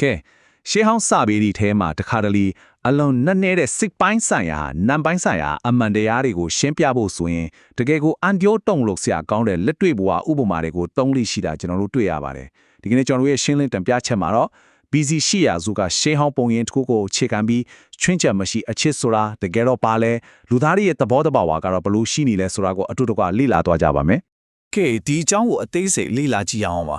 ကဲရှေးဟောင်းစာပေဒီထဲမှာတခါတလေအလုံးနဲ့နေတဲ့စိတ်ပိုင်းဆိုင်ရာနံပိုင်းဆိုင်ရာအမှန်တရားတွေကိုရှင်းပြဖို့ဆိုရင်တကယ်ကိုအန်ပြောတုံလို့ဆရာကောင်းတဲ့လက်တွေ့ဘဝဥပမာတွေကိုသုံးလိရှိတာကျွန်တော်တို့တွေ့ရပါတယ်ဒီကနေ့ကျွန်တော်တို့ရဲ့ရှင်းလင်းတင်ပြချက်မှာတော့ BC 800စုကရှေးဟောင်းပုံရင်တစ်ခုကိုခြေခံပြီးချွင်းချက်မရှိအချစ်ဆိုတာတကယ်တော့ပါလဲလူသားတွေရဲ့သဘောတဘာဝကတော့ဘလို့ရှိနေလဲဆိုတာကိုအတူတကွလေ့လာသွားကြပါမယ်ကဲဒီအကြောင်းကိုအသေးစိတ်လေ့လာကြည့်အောင်ပါ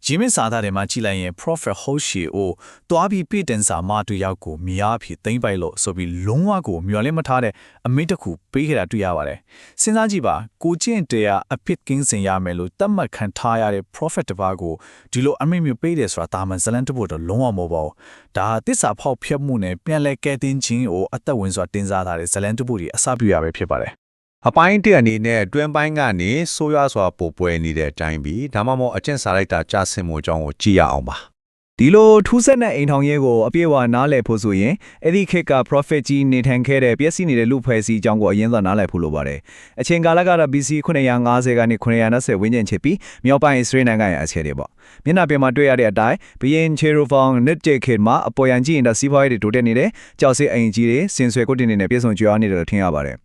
ဂျင်းမစာသားတွေမှာကြည့်လိုက်ရင် Prophet Hosea ကိုတွားပြီးပြည်တင်စာမတူရောက်ကိုမြားဖြစ်သိမ့်ပိုက်လို့ဆိုပြီးလုံးဝကိုမျောလင်းမထားတဲ့အမိန့်တစ်ခုပေးခဲ့တာတွေ့ရပါတယ်စဉ်းစားကြည့်ပါကိုကျင့်တရားအဖြစ်ကင်းစင်ရမယ်လို့တတ်မှတ်ခံထားရတဲ့ Prophet တစ်ပါးကိုဒီလိုအမိန့်မျိုးပေးတယ်ဆိုတာဒါမှဇလန်တဖို့တော့လုံးဝမဟုတ်ပါဘူးဒါသစ္စာဖောက်ဖျက်မှုနဲ့ပြန်လဲကဲတင်ခြင်းကိုအသက်ဝင်စွာတင်စားထားတဲ့ဇလန်တဖို့ကြီးအစပြုရပဲဖြစ်ပါတယ်အပိုင်းတစ်အနေနဲ့အတွင်းပိုင်းကနေဆိုးရွားစွာပိုပွဲနေတဲ့အတိုင်းပြီးဒါမှမဟုတ်အကျင့်စာလိုက်တာကြားဆင်မှုအကြောင်းကိုကြည့်ရအောင်ပါဒီလိုထူးဆန်းတဲ့အိမ်ထောင်ရဲကိုအပြည့်အဝနားလည်ဖို့ဆိုရင်အဲ့ဒီခေတ်က prophet ကြီးနေထိုင်ခဲ့တဲ့ပြည့်စည်နေတဲ့လူဖွဲ့စည်းအကြောင်းကိုအရင်ကနားလည်ဖို့လိုပါတယ်အချိန်ကာလကတော့ BC 950ကနေ920ဝန်းကျင်ချစ်ပြီးမြောက်ပိုင်း Israel နိုင်ငံရဲ့အခြေတွေပေါ့မျက်နှာပြင်မှာတွေ့ရတဲ့အတိုင်းဘီရင်ချေရိုဖောင်နစ်ဂျေခေတ်မှာအပေါ်ရန်ကြည့်ရင်ဒါစီးပွားရေးတွေတိုးတက်နေတယ်ကြောက်စစ်အိမ်ကြီးတွေစင်ဆွဲကိုတင်နေနဲ့ပြည့်စုံကြွားနေတယ်လို့ထင်ရပါတယ်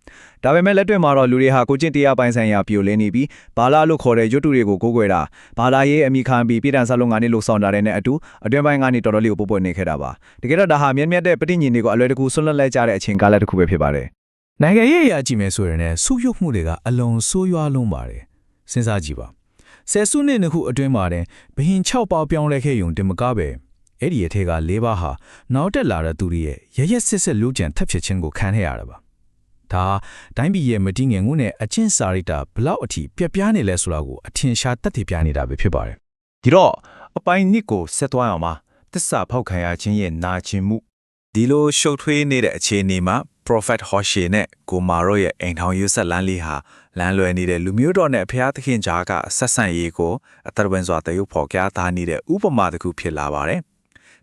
ဒါပေမဲ့လက်တွေ့မှာတော့လူတွေဟာကိုကျင့်တရားပိုင်းဆိုင်ရာပြိုလင်းနေပြီးဘာလာလို့ခေါ်တဲ့ရွတ်တူတွေကိုကိုးကွယ်တာဘာလာရေးအမိခံပြီးပြည်တန်ဆလုံးကနေလှုပ်ဆောင်တာနဲ့အတူအတွင်းပိုင်းကနေတော်တော်လေးကိုပို့ပွနေခဲ့တာပါတကယ်တော့ဒါဟာမြင့်မြတ်တဲ့ပဋိညာဉ်တွေကိုအလွယ်တကူဆွလွတ်လိုက်ကြတဲ့အချိန်ကာလတစ်ခုပဲဖြစ်ပါတယ်နိုင်ငံရေးအရာကြည့်မယ်ဆိုရင်လည်းစုယုတ်မှုတွေကအလွန်ဆိုးရွားလုံးပါတယ်စဉ်းစားကြည့်ပါဆယ်စုနှစ်နှစ်ခုအတွင်းမှာတင်ဘရင်6ပေါက်ပြောင်းလဲခဲ့ယုံတင်မကပဲအဲ့ဒီအထက်က၄ပါးဟာနောက်တက်လာတဲ့သူတွေရဲ့ရရက်စစ်စစ်လူကြံထပ်ဖြစ်ခြင်းကိုခံရရတာပါဒါတိုင်းပြည်ရဲ့မတည်ငြိမ်မှုနဲ့အချင်းစာရိတာဘလောက်အထိပြက်ပြားနေလဲဆိုတာကိုအထင်ရှားသက်သေပြနေတာပဲဖြစ်ပါတယ်ဒီတော့အပိုင်းနှစ်ကိုဆက်သွားအောင်ပါသစ္စာဖောက်ခံရခြင်းရဲ့နာကျင်မှုဒီလိုရှုပ်ထွေးနေတဲ့အခြေအနေမှာ Prophet Hosea နဲ့ကိုမာရော့ရဲ့အိမ်ထောင်ယူဆက်လန်းလေးဟာလမ်းလွယ်နေတဲ့လူမျိုးတော်နဲ့ဖျားသခင်ကြားကဆက်ဆံရေးကိုအသက်ဝင်စွာတရုပ်ဖော်ပြထားနေတဲ့ဥပမာတစ်ခုဖြစ်လာပါတယ်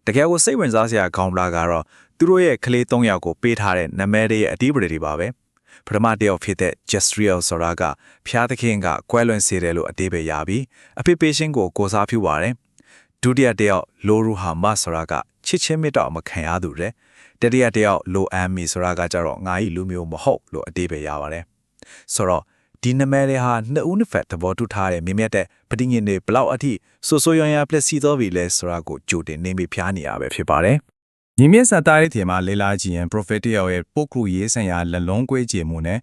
တကယ်ကိုစိတ်ဝင်စားစရာခေါင်းပလာကတော့သူတို့ရဲ့ကလေး၃ယောက်ကိုပေးထားတဲ့နာမည်ရဲ့အတိပဒေတွေပါပဲပထမတယောက်ဖြစ်တဲ့ Jezreel ဆိုတာကဖျားသခင်ကကွဲလွန်စေတယ်လို့အတိပ္ပယ်ရပြီးအဖေပေးခြင်းကိုကိုစားပြုပါတယ်ဒုတိယတယောက်လိုရူဟာမဆိုတာကချစ်ချင်းမြတ်တော့မခံရသူတဲ့တတိယတယောက်လိုအမ်မီဆိုတာကကြတော့ငါဤလူမျိုးမဟုတ်လို့အတိပ္ပယ်ရပါတယ်ဆိုတော့ဒီနာမည်တွေဟာနှစ်ဦးနှစ်ဖက်သဘောတူထားတဲ့မြင့်မြတ်တဲ့ပဋိညာဉ်တွေဘလောက်အထိဆိုဆိုရရပလက်စီသောပြီလဲဆိုတာကိုကြိုတင်နေမိဖျားနေရပဲဖြစ်ပါတယ်ညီမြတ်စာသားရဲ့ထဲမှာလေလာကြည့်ရင် prophet ရဲ့ပုဂ္ဂိုလ်ရေးဆိုင်ရာလက်လုံးကွဲကြမှုနဲ့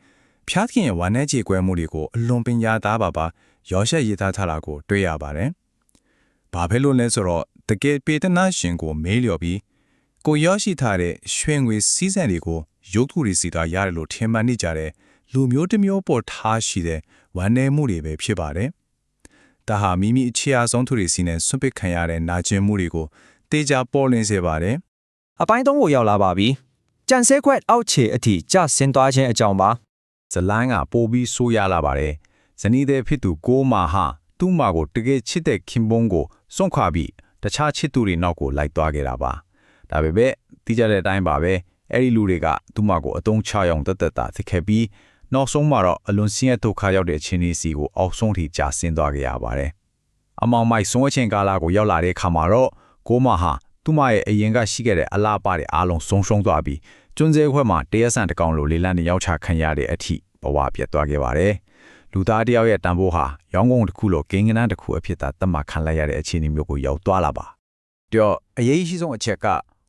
ဖျားသခင်ရဲ့ဝမ်းနည်းကြေကွဲမှုတွေကိုအလွန်ပညာသားပါရောရှက်ရေးသားထားတာကိုတွေ့ရပါတယ်။ဘာဖြစ်လို့လဲဆိုတော့တကယ်ပေတနာရှင်ကိုမေးလျော်ပြီးကိုရောရှိထားတဲ့ရွှေငွေစည်းစံတွေကိုရုပ်ထုတွေစီတာရတယ်လို့ထင်မှန်နေကြတဲ့လူမျိုးတစ်မျိုးပေါ်ထားရှိတဲ့ဝမ်းနည်းမှုတွေပဲဖြစ်ပါတယ်။ဒါဟာမိမိအခြေအဆုံးသူတွေစီနဲ့ဆွန့်ပစ်ခံရတဲ့နာကျင်မှုတွေကိုတေချာပေါ်လင်းစေပါတယ်။အပိုင်း3ကိုရောက်လာပါပြီ။ကြံစဲခွက်အောက်ခြေအထိကျဆင်းသွားခြင်းအကြောင်းပါဇလန်းကပိုပြီးဆိုးရလာပါတယ်ဇနီးတဲ့ဖြစ်သူကိုမာဟာသူ့မကိုတကယ်ချစ်တဲ့ခင်ပွန်းကိုစွန့်ခွာပြီးတခြားချစ်သူတွေနောက်ကိုလိုက်သွားခဲ့တာပါဒါပေမဲ့တိကျတဲ့အတိုင်းပါပဲအဲ့ဒီလူတွေကသူ့မကိုအတုံးချရောင်တက်တက်တာသိခဲ့ပြီးနောက်ဆုံးမှာတော့အလွန်ဆင်းရဲဒုက္ခရောက်တဲ့ချင်းစီကိုအောက်ဆုံးထိကျဆင်းသွားခဲ့ရပါတယ်အမောင်မိုက်ဆုံးအချိန်ကာလကိုရောက်လာတဲ့အခါမှာတော့ကိုမာဟာသူမရဲ့အရင်ကရှိခဲ့တဲ့အလားပါတဲ့အားလုံးဆုံးရှုံးသွားပြီးကျွန်းစဲခွဲမှာတရားဆန်တကောင်လိုလေလံနဲ့ရောက်ချခံရတဲ့အထိဘဝပြတ်သွားခဲ့ပါတယ်။လူသားတယောက်ရဲ့တန်ဖိုးဟာရောင်းကုန်တစ်ခုလိုဂိမ်းကနန်းတစ်ခုအဖြစ်သာသတ်မှတ်ခံလိုက်ရတဲ့အခြေအနေမျိုးကိုရောက်သွားလာပါ။တော့အရေးကြီးဆုံးအချက်က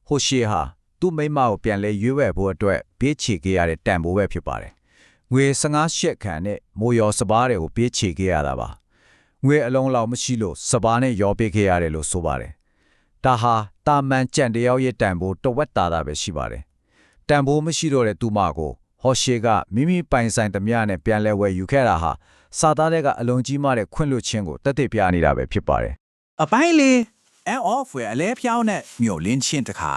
ဟိုရှေဟာသူ့မိမကိုပြန်လဲရွေးဝဲဖို့အတွက်ဘေးချေခဲ့ရတဲ့တန်ဖိုးပဲဖြစ်ပါတယ်။ငွေ15ရှက်ခံနဲ့မိုးရောစပားတွေကိုဘေးချေခဲ့ရတာပါ။ငွေအလုံးလောက်မရှိလို့စပားနဲ့ရောပေးခဲ့ရတယ်လို့ဆိုပါတယ်။ဒါဟာတာမန်ကြံတယောက်ရဲ့တန်ဖိုးတဝက်တာပဲရှိပါတယ်။တန်ဖိုးမရှိတော့တဲ့သူမကိုဟောရှေကမိမိပိုင်ဆိုင်သမျှနဲ့ပြန်လဲဝယ်ယူခဲ့တာဟာစာသားတွေကအလုံးကြီးမားတဲ့ခွင့်လွှတ်ခြင်းကိုတက်တက်ပြနေတာပဲဖြစ်ပါတယ်။အပိုင်းလေးအအော့ဖ်ဝယ်အလဲဖြောင်းနဲ့မြို့လင်းချင်းတခါ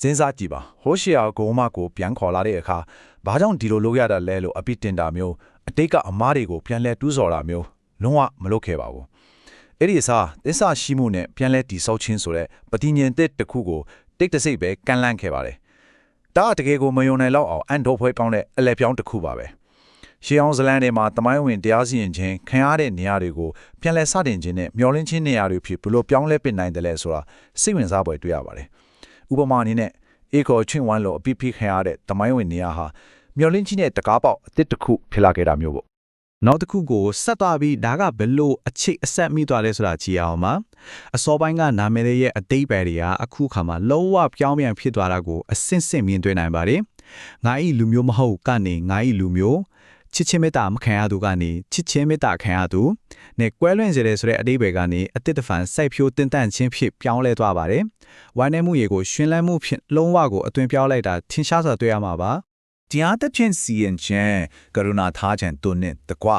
စဉ်းစားကြည့်ပါဟိုရှေယာကိုမကိုပြန်ခေါ်လာတဲ့အခါဘာကြောင့်ဒီလိုလုပ်ရတာလဲလို့အပြစ်တင်တာမျိုးအတိတ်ကအမားတွေကိုပြန်လဲတူးဆော်တာမျိုးလုံးဝမလုပ်ခဲ့ပါဘူးအဲ့ဒီအစားသစ္စာရှိမှုနဲ့ပြန်လဲတည်ဆောက်ခြင်းဆိုတဲ့ပဋိညာဉ်သစ်တစ်ခုကိုတိတ်တဆိတ်ပဲကန့်လန့်ခဲ့ပါတယ်ဒါတကယ်ကိုမယုံနိုင်လောက်အောင်အန်တော်ဖွဲပေါင်းတဲ့အလဲပြောင်းတစ်ခုပါပဲ ရှေးအောင်ဇလန်တွေမှာတမိုင်းဝင်တရားစီရင်ခြင်းခံရတဲ့နေရာတွေကိုပြန်လည်စတင်ခြင်းနဲ့မျောလင်းခြင်းနေရာတွေဖြစ်ဘလို့ပြောင်းလဲပစ်နိုင်တယ်လဲဆိုတာစိတ်ဝင်စားဖွယ်တွေ့ရပါတယ်ဥပမာအနေနဲ့အေကောချင်းဝမ်လိုအပိဖိခံရတဲ့တမိုင်းဝင်နေရာဟာမျောလင်းခြင်းနဲ့တကားပေါက်အစ်တစ်ခုဖြစ်လာခဲ့တာမျိုးပေါ့နောက်တစ်ခုကိုဆက်သွားပြီးဒါကဘယ်လိုအခြေအဆက်မိသွားလဲဆိုတာကြည့်အောင်ပါအစောပိုင်းကနာမည်ရဲ့အတိတ်ပဲတွေကအခုခါမှာလုံးဝပြောင်းပြန်ဖြစ်သွားတာကိုအစင့်စင့်မြင်တွေ့နိုင်ပါတယ်ငါဤလူမျိုးမဟုတ်ကနေငါဤလူမျိုးချစ်ချင်းမေတ္တာမခံရသူကနေချစ်ချင်းမေတ္တာခံရသူနဲ့ကွဲလွင့်စေတဲ့ဆိုတဲ့အတိတ်ပဲကနေအတစ်တဖန်စိုက်ဖြိုးတင်းတန့်ခြင်းဖြစ်ပြောင်းလဲသွားပါတယ်ဝိုင်းနေမှုရေကိုရှင်လန်းမှုဖြစ်လုံးဝကိုအသွင်ပြောင်းလိုက်တာထင်ရှားစွာတွေ့ရမှာပါတရားသဖြင့်စီရင်ခြင်းကရုဏာထားခြင်းတို့နဲ့တကွ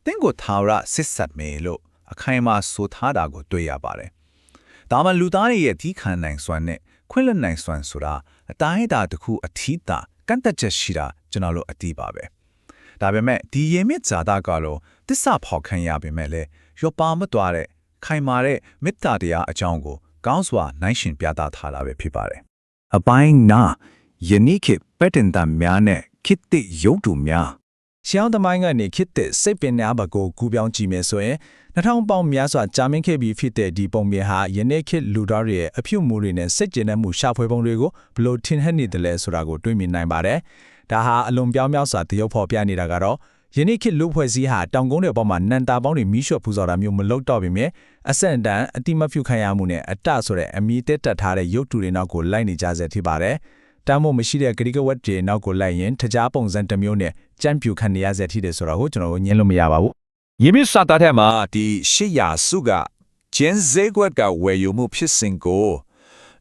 တင်းကိုထာဝရစစ်ဆက်မယ်လို့အခိုင်အမာဆိုထားတာကိုတွေ့ရပါတယ်။ဒါမှလူသားတွေရဲ့ဒီခံနိုင်စွမ်းနဲ့ခွင့်လွှတ်နိုင်စွမ်းဆိုတာအတိုင်းအတာတစ်ခုအထီးတာကန့်သက်ချက်ရှိတာကျွန်တော်တို့အသိပါပဲ။ဒါပေမဲ့ဒီရေမြစ်ဇာတာကတော့တစ္ဆဖောက်ခံရပေမဲ့လည်းရောပါမသွားတဲ့ခိုင်မာတဲ့မေတ္တာတရားအကြောင်းကိုကောင်းစွာနိုင်ရှင်ပြသထားတာပဲဖြစ်ပါတယ်။အပိုင်းနာယနေ့ခေတ်ပက်တင်တာများနဲ့ခေတ်တိရုပ်တုများ ရှေးအောင်သမိုင်းကနေခေတ်သစ်စိတ်ပင်နာဘကိုကူပြောင်းကြည့်မယ်ဆိုရင်2000ပေါင်များစွာကြာမင်းခဲ့ပြီးဖြစ်တဲ့ဒီပုံပြင်ဟာယနေ့ခေတ်လူသားတွေရဲ့အပြုတ်မှုတွေနဲ့စိတ်ကျဉ်တဲ့မှုရှာဖွေပုံတွေကိုဘလို့ထင်ဟပ်နေတယ်လဲဆိုတာကိုတွေးမြင်နိုင်ပါတယ်။ဒါဟာအလွန်ပြောင်းမြောက်စွာတရုပ်ဖော်ပြနေတာကတော့ယနေ့ခေတ်လူဖွဲ့စည်းဟာတောင်ကုန်းတွေပေါ်မှာနန်တာပေါင်းတွေမီးရှို့ပူဇော်တာမျိုးမလုပ်တော့ပေမဲ့အဆင့်တန်းအတိမပြုခံရမှုနဲ့အတဆိုတဲ့အမီတက်တက်ထားတဲ့ရုပ်တုတွေနောက်ကိုလိုက်နေကြစေဖြစ်ပါတယ်။တမ်းမို့မရှိတဲ့ဂရိကဝတ်တွေနောက်ကိုလိုက်ရင်တကြားပုံစံတစ်မျိုးနဲ့ကြမ်းပြူခံရစေထိတယ်ဆိုတာကိုကျွန်တော်တို့ညင်းလို့မရပါဘူး။ယမစ်စာတာထဲမှာဒီ800စုကဂျင်းဇေကွက်ကဝယ်ယူမှုဖြစ်စဉ်ကို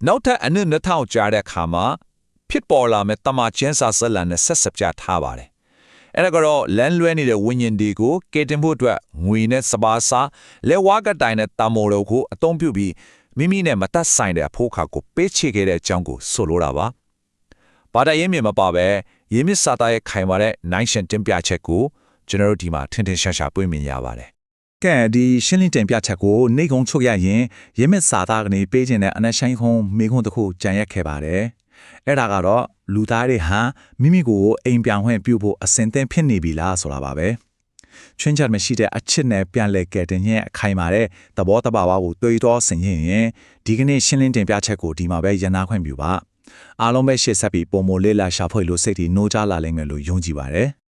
နောက်ထပ်အနည်း2000ကြားတဲ့ခါမှာဖြစ်ပေါ်လာမဲ့တမချင်းစာဆက်လန်နဲ့ဆက်စပ်ကြထားပါတယ်။အဲ့ဒါကတော့လန်လွဲနေတဲ့ဝိညာဉ်တွေကိုကယ်တင်ဖို့အတွက်ငွေနဲ့စပါးစားလက်ဝါးကတိုင်နဲ့တမော်တို့ကိုအသုံးပြုပြီးမိမိနဲ့မသက်ဆိုင်တဲ့အဖို့ခါကိုပေးချေခဲ့တဲ့အကြောင်းကိုဆိုလိုတာပါ။ဘာသာရေးမြင်မပါပဲရေမြစ်စာသားရဲ့ခိုင်မာတဲ့နိုင်ရှင်တင်ပြချက်ကိုကျွန်တော်တို့ဒီမှာထင်ထင်ရှားရှားတွေ့မြင်ရပါတယ်။ကဲဒီရှင်းလင်းတင်ပြချက်ကိုနေကုန်းချုပ်ရရင်ရေမြစ်စာသားကနေပေးခြင်းတဲ့အနက်ဆိုင်ခုံမိခုံတစ်ခုကြံရက်ခဲ့ပါတယ်။အဲ့ဒါကတော့လူသားတွေဟာမိမိကိုအိမ်ပြောင်းခွင့်ပြုဖို့အစင်သင်ဖြစ်နေပြီလားဆိုတာပါပဲ။ချွင်းချက်မရှိတဲ့အချစ်နဲ့ပြန်လဲကဲတင်ရဲ့အခိုင်မာတဲ့သဘောတဘာဝကိုတွေးတောဆင်ရင်ဒီကနေ့ရှင်းလင်းတင်ပြချက်ကိုဒီမှာပဲရန်နာခွင့်ပြုပါ။အားလုံးပဲရှေ့ဆက်ပြီးပုံမလေးလာရှာဖွေလို့စိတ်ที่နှိုးကြလာလိမ့်မယ်လို့ယုံကြည်ပါတယ်